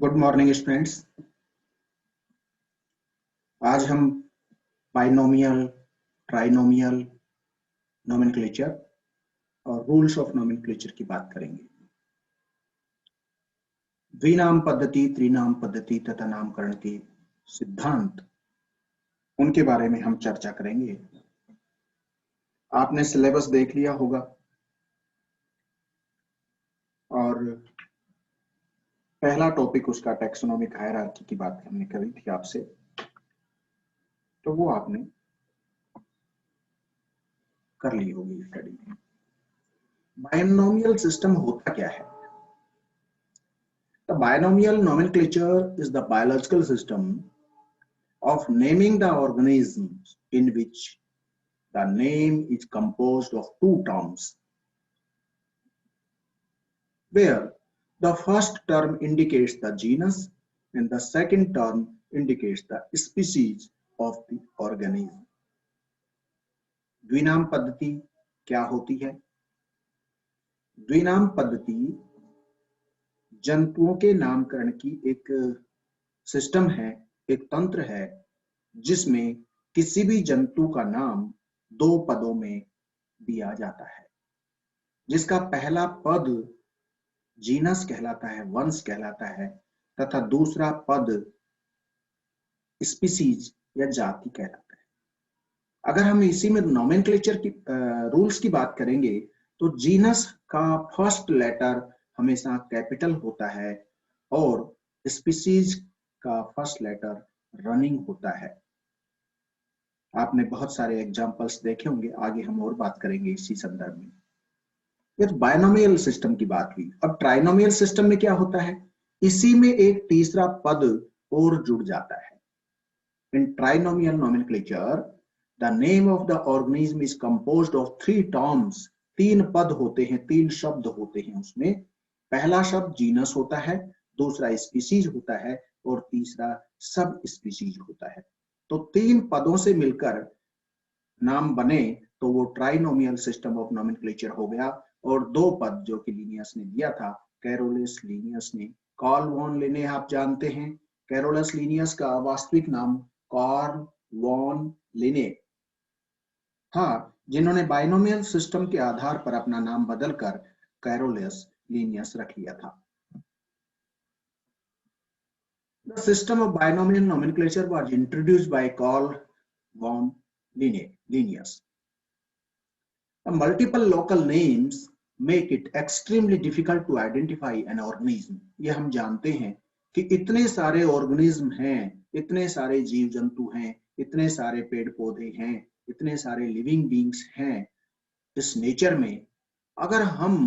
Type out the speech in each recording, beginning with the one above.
Good morning students. आज हम binomial, trinomial, nomenclature और रूल्स ऑफ नोमेनक्लेचर की बात करेंगे। द्विनाम पद्धति, त्रिनाम पद्धति तथा नामकरण के सिद्धांत, उनके बारे में हम चर्चा करेंगे। आपने सिलेबस देख लिया होगा और पहला टॉपिक उसका टैक्सोनॉमिक हायरार्की की बात हमने करी थी आपसे, तो वो आपने कर ली होगी स्टडी में। बाइनोमियल सिस्टम होता क्या है? The binomial nomenclature is the biological system of naming the organisms in which the name is composed of two terms, where the first term indicates the genus and the second term indicates the species of the organism. द्विनाम पद्धति क्या होती है? द्विनाम पद्धति जंतुओं के नामकरण की एक सिस्टम है, एक तंत्र है, जिसमें किसी भी जंतु का नाम दो पदों में दिया जाता है, जिसका पहला पद जीनस कहलाता है, वंश कहलाता है, तथा दूसरा पद स्पीसीज या जाति कहलाता है। अगर हम इसी में नोमेनक्लेचर की रूल्स की बात करेंगे तो जीनस का फर्स्ट लेटर हमेशा कैपिटल होता है और स्पीसीज का फर्स्ट लेटर रनिंग होता है। आपने बहुत सारे एग्जांपल्स देखे होंगे, आगे हम और बात करेंगे इसी संदर्भ में। ये तो बायनोमियल सिस्टम की बात हुई। अब ट्राइनोमियल सिस्टम में क्या होता है? इसी में एक तीसरा पद और जुड़ जाता है। In trinomial nomenclature the name of the organism is composed of three terms. तीन पद होते हैं, तीन शब्द होते हैं उसमें। पहला शब्द जीनस होता है, दूसरा स्पीसीज होता है और तीसरा सब स्पीसीज होता है। तो तीन पदों से मिलकर नाम बने तो वो ट्राइनोमियल सिस्टम ऑफ नोमेनक्लेचर हो गया। और दो पद जो कि लिनियस ने दिया था, कैरोलस लिनियस ने, कार्ल वॉन लिने आप जानते हैं। कैरोलस लिनियस का वास्तविक नाम कार्ल वॉन लिने था, जिन्होंने बाइनोमियल सिस्टम के आधार पर अपना नाम बदलकर कैरोलस लिनियस रख लिया था। The system of binomial nomenclature was introduced by Carl von Linnaeus. The multiple local names make it extremely difficult to identify an organism. ये हम जानते हैं कि इतने सारे ऑर्गेनिज्म हैं, इतने सारे जीव जंतु हैं, इतने सारे पेड़ पौधे हैं, इतने सारे लिविंग बींग्स हैं इस नेचर में। अगर हम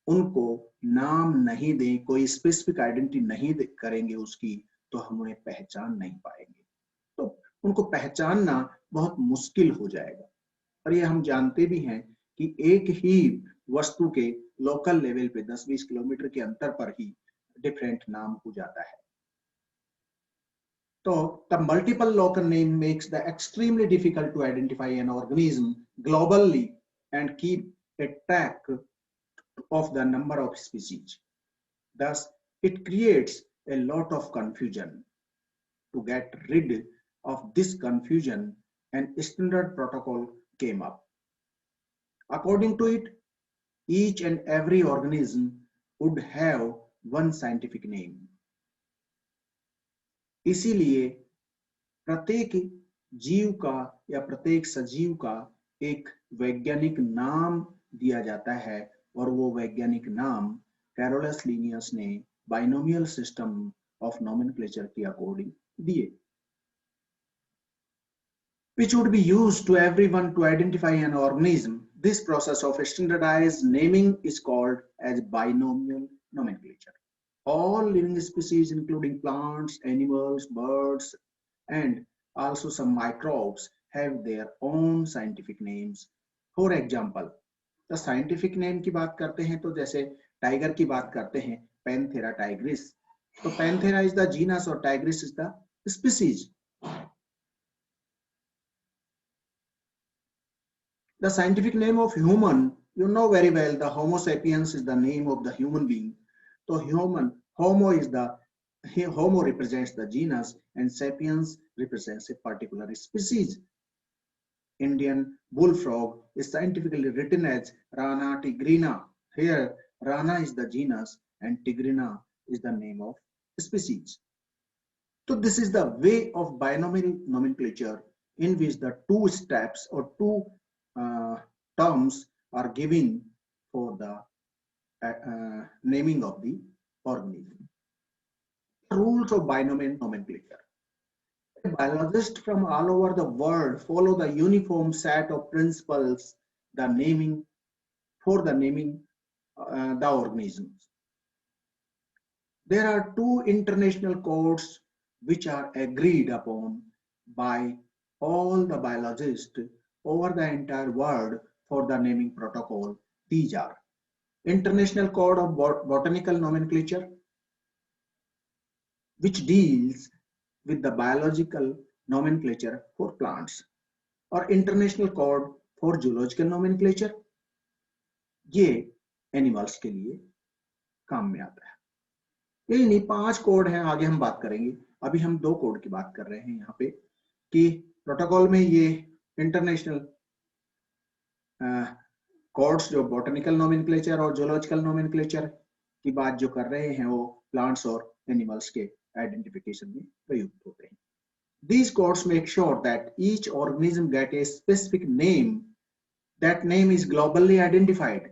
उनको नाम नहीं दें, कोई स्पेसिफिक आइडेंटिटी नहीं करेंगे उसकी, तो हम उन्हें पहचान नहीं पाएंगे। तो उनको पहचानना बहुत मुश्किल हो जाएगा। और ये हम जानते भी हैं कि एक ही वस्तु के लोकल लेवल पे 10-20 किलोमीटर के अंतर पर ही डिफरेंट नाम हो जाता है। तो the multiple local name makes the extremely difficult to identify an organism globally and keep a track of the number of species. Thus, it creates a lot of confusion. To get rid of this confusion, an standard protocol came up. According to it, each and every organism would have one scientific name. इसीलिए प्रत्येक जीव का या प्रत्येक सजीव का एक वैज्ञानिक नाम दिया जाता है और वो वैज्ञानिक नाम कैरोलस लिनियस ने बाइनोमियल सिस्टम ऑफ नोमेनक्लेचर के अकॉर्डिंग दिए, which would be used to everyone to identify an organism. This process of standardized naming is called as binomial nomenclature. All living species, including plants, animals, birds, and also some microbes, have their own scientific names. For example, the scientific name की बात करते हैं तो जैसे tiger की बात करते हैं, पैंथेरा टाइग्रिस, तो पैंथेरा is the genus और Tigris is the species. The scientific name of human, you know very well, the Homo sapiens is the name of the human being. So human, Homo is the Here, Homo represents the genus and Sapiens represents a particular species. Indian bullfrog is scientifically written as Rana tigrina. Here, Rana is the genus and Tigrina is the name of species. So this is the way of binomial nomenclature in which the two steps or two uh, terms are given for the naming of the organism. Rules of binomial nomenclature. Biologists from all over the world follow the uniform set of principles the naming for the naming the organisms. There are two international codes which are agreed upon by all the biologists over the entire world for the naming protocol. These are International Code of Botanical Nomenclature, which deals with the biological nomenclature for plants, और international code for zoological nomenclature, ये animals के लिए काम में आता है। यही नहीं, 5 कोड हैं, आगे हम बात करेंगे। अभी हम 2 कोड की बात कर रहे हैं यहाँ पे कि प्रोटोकॉल में ये इंटरनेशनल कोड्स जो बॉटनिकल नोमेनक्लेचर और जूलॉजिकल नोमेनक्लेचर की बात जो कर रहे हैं वो प्लांट्स और एनिमल्स के आइडेंटिफिकेशन में प्रयुक्त होते हैं। These codes make sure that each organism get a specific name. That name is globally identified.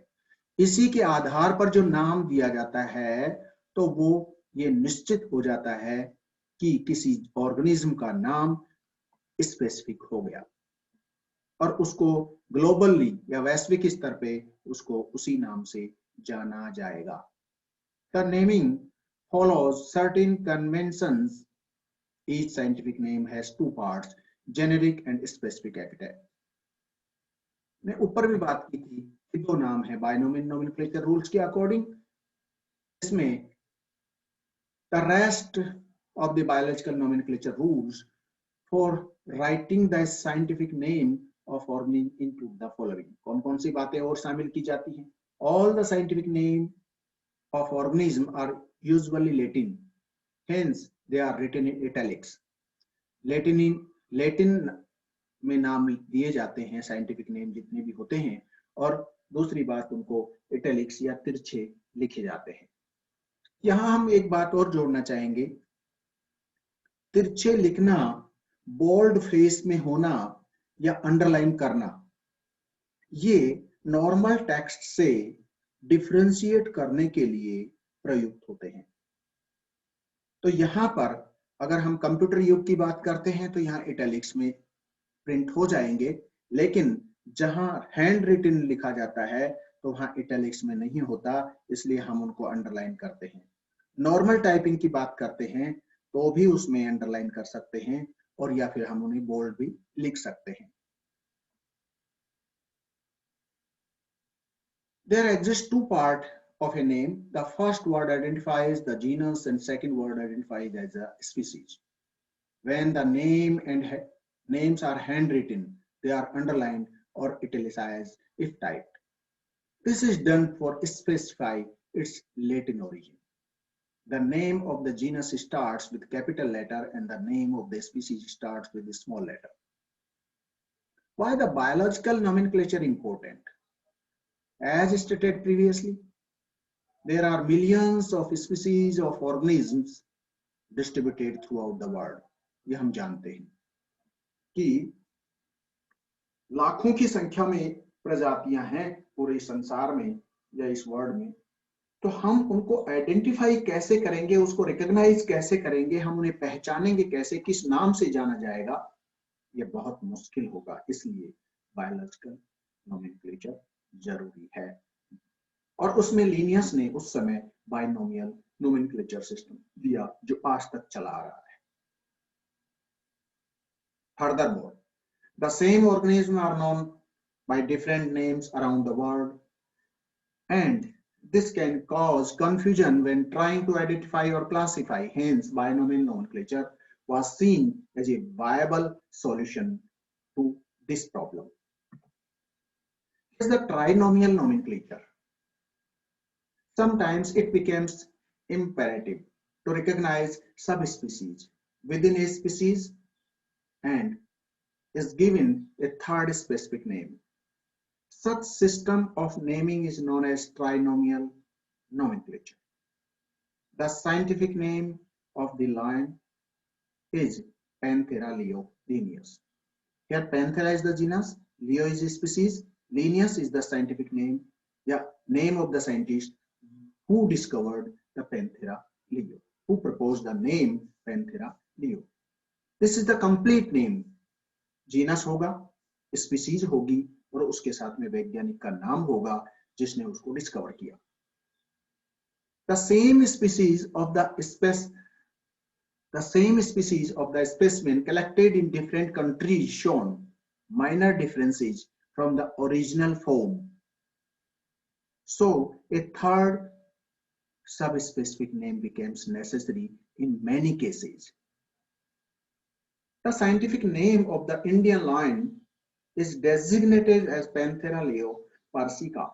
इसी के आधार पर जो नाम दिया जाता है तो वो ये निश्चित हो जाता है कि किसी ऑर्गेनिज्म का नाम स्पेसिफिक हो गया और उसको ग्लोबली या वैश्विक स्तर पे उसको उसी नाम से जाना जाएगा। The naming follows certain conventions. Each scientific name has 2 parts, generic and specific epithet. मैं ऊपर भी बात की थी कि 2 नाम है binomial nomenclature rules के अकॉर्डिंग। इसमें the rest of the biological nomenclature rules for writing the scientific name of organism include the following. कौन-कौन सी बातें और शामिल की जाती हैं? All the scientific name of organism are usually Latin. Hence, they are written in italics. Latin में नाम दिए जाते हैं, साइंटिफिक नेम जितने भी होते हैं, और दूसरी बात उनको इटैलिक्स या तिरछे लिखे जाते हैं। यहाँ हम एक बात और जोड़ना चाहेंगे, तिरछे लिखना, बोल्ड फेस में होना या अंडरलाइन करना, ये नॉर्मल टेक्स्ट से डिफरेंशिएट करने के लिए प्रयुक्त होते हैं। तो यहाँ पर अगर हम कंप्यूटर युग की बात करते हैं तो यहाँ इटैलिक्स में प्रिंट हो जाएंगे, लेकिन जहां हैंड रिटन लिखा जाता है तो वहां इटैलिक्स में नहीं होता, इसलिए हम उनको अंडरलाइन करते हैं। नॉर्मल टाइपिंग की बात करते हैं तो भी उसमें अंडरलाइन कर सकते हैं और या फिर हम उन्हें बोल्ड भी लिख सकते हैं। There exist 2 parts of a name. The first word identifies the genus and second word identifies as a species. When the name and names are handwritten, they are underlined or italicized if typed. This is done for specify its Latin origin. The name of the genus starts with capital letter and the name of the species starts with a small letter. Why the biological nomenclature important? As stated previously, there are millions of species of organisms distributed throughout the world. ये हम जानते हैं कि लाखों की संख्या में प्रजातियां हैं पूरे संसार में या इस वर्ल्ड में, तो हम उनको आइडेंटिफाई कैसे करेंगे, उसको रिकॉग्नाइज कैसे करेंगे, हम उन्हें पहचानेंगे कैसे, किस नाम से जाना जाएगा, ये बहुत मुश्किल होगा। इसलिए बायोलॉजिकल नोमेनक्लेचर जरूरी है और उसमें लीनियस ने उस समय बाइनोमियल नोमेनक्लेचर सिस्टम दिया जो आज तक चला आ रहा है। Furthermore, the same organisms are known by different names around the world, and this can cause confusion when trying to identify or classify. Hence, binomial nomenclature was seen as a viable solution to this problem. Here's the trinomial nomenclature. Sometimes it becomes imperative to recognize subspecies within a species and is given a third specific name. Such system of naming is known as trinomial nomenclature. The scientific name of the lion is Panthera leo linnaeus. Here Panthera is the genus, Leo is the species, Linnaeus is the scientific name, name of the scientist who discovered the Panthera leo, who proposed the name Panthera leo. This is the complete name. Genus होगा, species होगी और उसके साथ में वैज्ञानिक का नाम होगा जिसने उसको डिस्कवर किया. The same species of the specimen collected in different countries shown minor differences from the original form. So a third subspecific name becomes necessary in many cases. The scientific name of the Indian lion is designated as Panthera leo persica.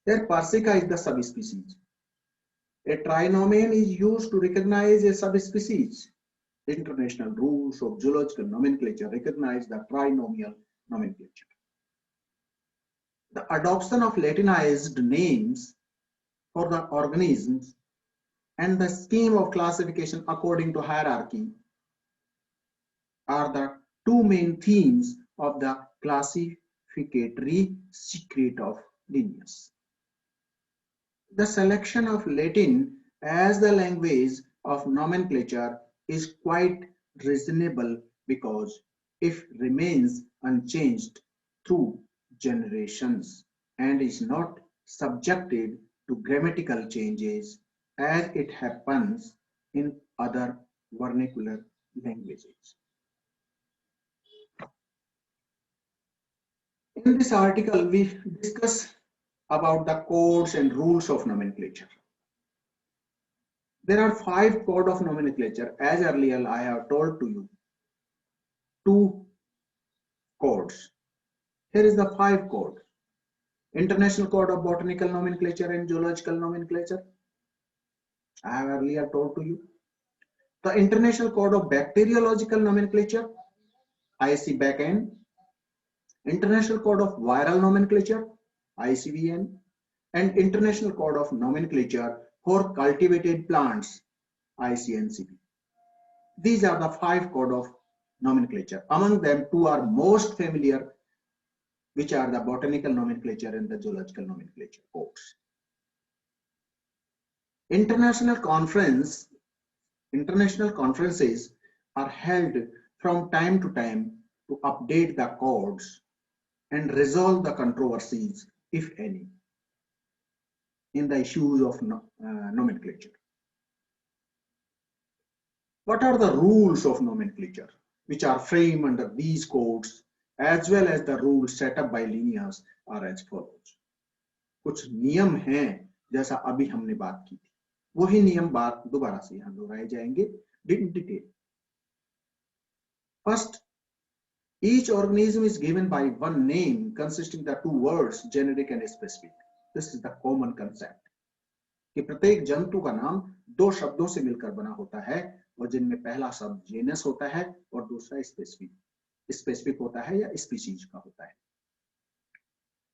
Here persica is the subspecies. A trinomen is used to recognize a subspecies. International rules of zoological nomenclature recognize the trinomial nomenclature. The adoption of Latinized names for the organisms and the scheme of classification according to hierarchy are the two main themes of the classificatory secret of Linnaeus. The selection of Latin as the language of nomenclature is quite reasonable because it remains unchanged through generations and is not subjected to grammatical changes as it happens in other vernacular languages. In this article, we discuss about the codes and rules of nomenclature. There are 5 codes of nomenclature. As earlier I have told to you, 2 codes. Here is the 5 code. International Code of Botanical Nomenclature and Zoological Nomenclature. I have earlier told to you. The International Code of Bacteriological Nomenclature, ICBACN. International Code of Viral Nomenclature, ICVN, and International Code of Nomenclature for Cultivated Plants, ICNCP. These are the 5 codes of nomenclature. Among them, 2 are most familiar, which are the Botanical Nomenclature and the Zoological Nomenclature codes. International conferences are held from time to time to update the codes and resolve the controversies, if any, in the issues of nomenclature. What are the rules of nomenclature which are framed under these codes as well as the rules set up by Linnaeus are as follows. कुछ नियम हैं जैसा अभी हमने बात की थी, वही नियम बात दोबारा से यहाँ दोहराए जाएंगे in detail. First, each organism is given by one name consisting the 2 words generic and specific. This is the common concept. कि प्रत्येक जंतु का नाम 2 शब्दों से मिलकर बना होता है और जिनमें पहला शब्द जेनस होता है और दूसरा स्पेसिफिक होता है या स्पीशीज का होता है.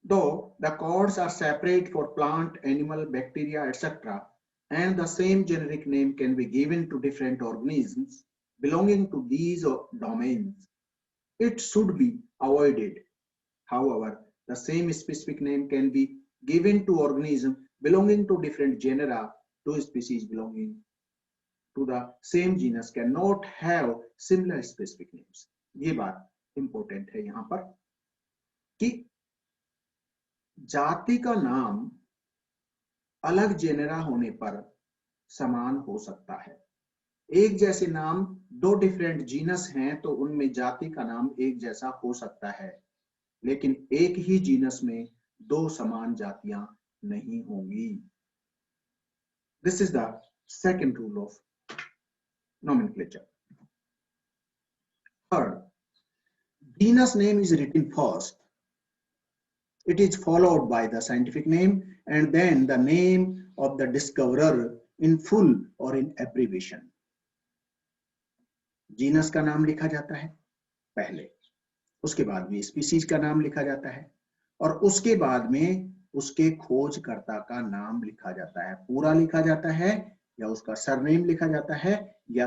Though the codes are separate for plant, animal, bacteria, etc., and the same generic name can be given to different organisms belonging to these domains, it should be avoided. However, the same specific name can be given to organisms belonging to different genera. 2 species belonging to the same genus cannot have similar specific names. ये बात important है यहाँ पर कि जाति का नाम अलग जेनेरा होने पर समान हो सकता है. एक जैसे नाम 2 डिफरेंट जीनस हैं तो उनमें जाति का नाम एक जैसा हो सकता है, लेकिन एक ही जीनस में 2 समान जातियां नहीं होंगी. This is the second rule of nomenclature. Third, genus name is written first. It is followed by the scientific name and then the name of the discoverer in full और इन एब्रीविएशन। जीनस का नाम लिखा जाता है पहले, उसके बाद में स्पीसीज का नाम लिखा जाता है, और उसके बाद में उसके खोजकर्ता का नाम लिखा जाता है। पूरा लिखा जाता है या उसका सरनेम लिखा जाता है या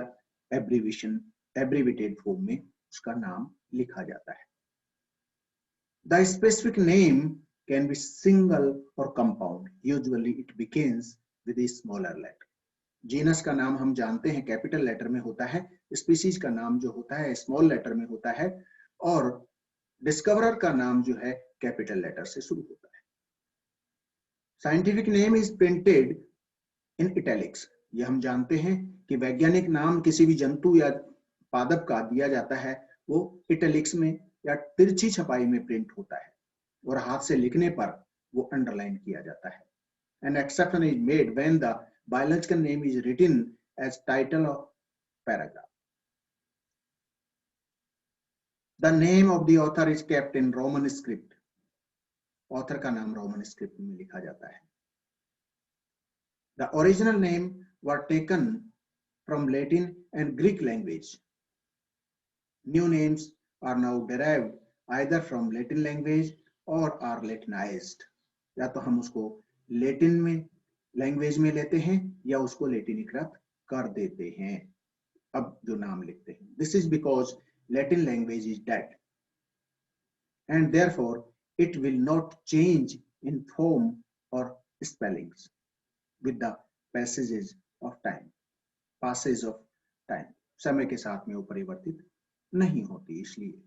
एब्रीविएशन, एब्रीवेटेड फॉर्म में उसका नाम लिखा जाता है। The specific name can be single or compound. Usually it begins with a smaller letter. Genus का नाम हम जानते हैं कैपिटल लेटर में होता है, स्पीसीज का नाम जो होता है स्मॉल लेटर में होता है, और डिस्कवरर का नाम जो है कैपिटल लेटर से शुरू होता है। Scientific name is printed in italics. ये हम जानते हैं कि वैज्ञानिक नाम किसी भी जंतु या पादप का दिया जाता है वो इटैलिक्स में या तिरछी छपाई में प्रिंट होता है, और हाथ से लिखने पर वो अंडरलाइन किया जाता है। An exception is made when the biological name is written as title of paragraph. The name of the author is kept in Roman script. Author का नाम रोमन स्क्रिप्ट में लिखा जाता है। The original name were taken from Latin and Greek language. New names are now derived either from Latin language or are Latinized. या तो हम उसको लेटिन में लैंग्वेज में लेते हैं या उसको लेटिनीकृत कर देते हैं अब जो नाम लिखते हैं। This is because Latin language is dead and therefore it will not change in form और spellings with the passages of time. Passage of time, समय के साथ में वो परिवर्तित नहीं होती। इसलिए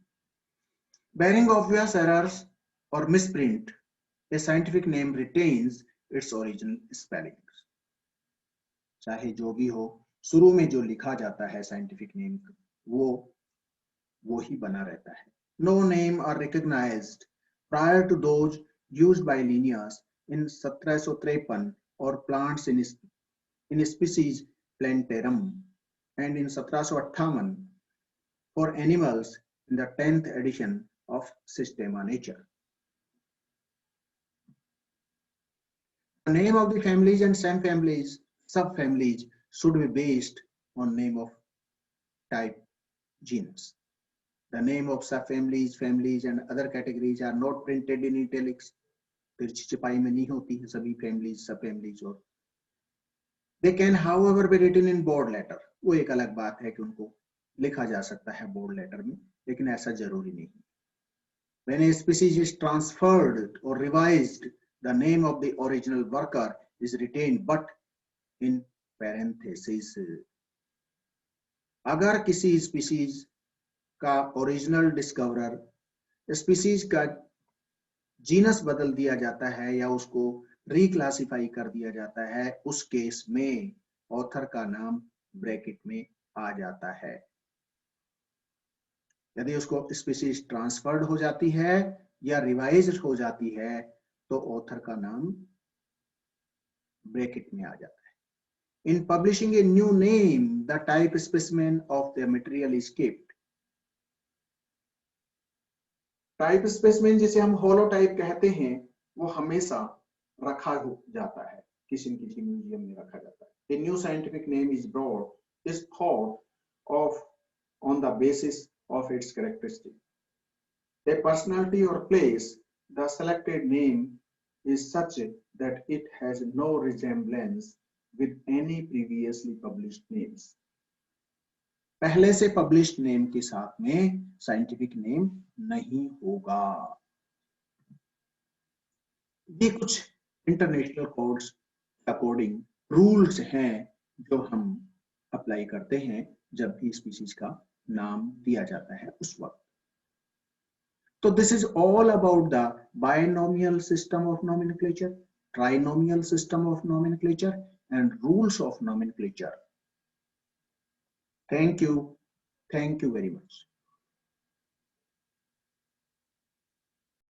bearing obvious errors or misprint, a scientific name retains its original spellings. चाहे जो भी हो, शुरू में जो लिखा जाता है साइंटिफिक नेम वो ही बना रहता है। No name are recognized prior to those used by Linnaeus in 1753 or plants in species Plantarum, and in 1758 for animals in the 10th edition of Systema Nature. The name of the families and subfamilies should be based on name of type genus. The name of subfamilies, families and other categories are not printed in italics. तिरछी छपाई में नहीं होती है सभी families, subfamilies, और they can however be written in bold letter. वो एक अलग बात है कि उनको लिखा जा सकता है बोल्ड लेटर में, लेकिन ऐसा जरूरी नहीं। When a species is transferred or revised, the name of the original worker is retained but in parentheses. अगर किसी स्पीसीज का ओरिजिनल डिस्कवरर स्पीसीज का जीनस बदल दिया जाता है या उसको रिक्लासिफाई कर दिया जाता है, उस केस में ऑथर का नाम ब्रैकेट में आ जाता है। यदि उसको स्पीसीज ट्रांसफर्ड हो जाती है या रिवाइज्ड हो जाती है तो ऑथर का नाम ब्रैकेट में आ जाता है। In publishing a new name the type specimen of the material is kept. Type specimen जिसे हम होलोटाइप कहते हैं वो हमेशा रखा जाता है, किसी न किसी म्यूजियम में रखा जाता है। A new scientific name is brought is thought of on the basis of its characteristic. A personality or place, the selected name is such that it has no resemblance with any previously published names. पहले से published name के साथ में scientific name नहीं होगा। ये कुछ international codes according rules हैं जो हम अप्लाई करते हैं जब भी स्पीसीज का नाम दिया जाता है उस वक्त। तो this is all about the binomial system of nomenclature, trinomial system of nomenclature and rules of nomenclature. Thank you very much.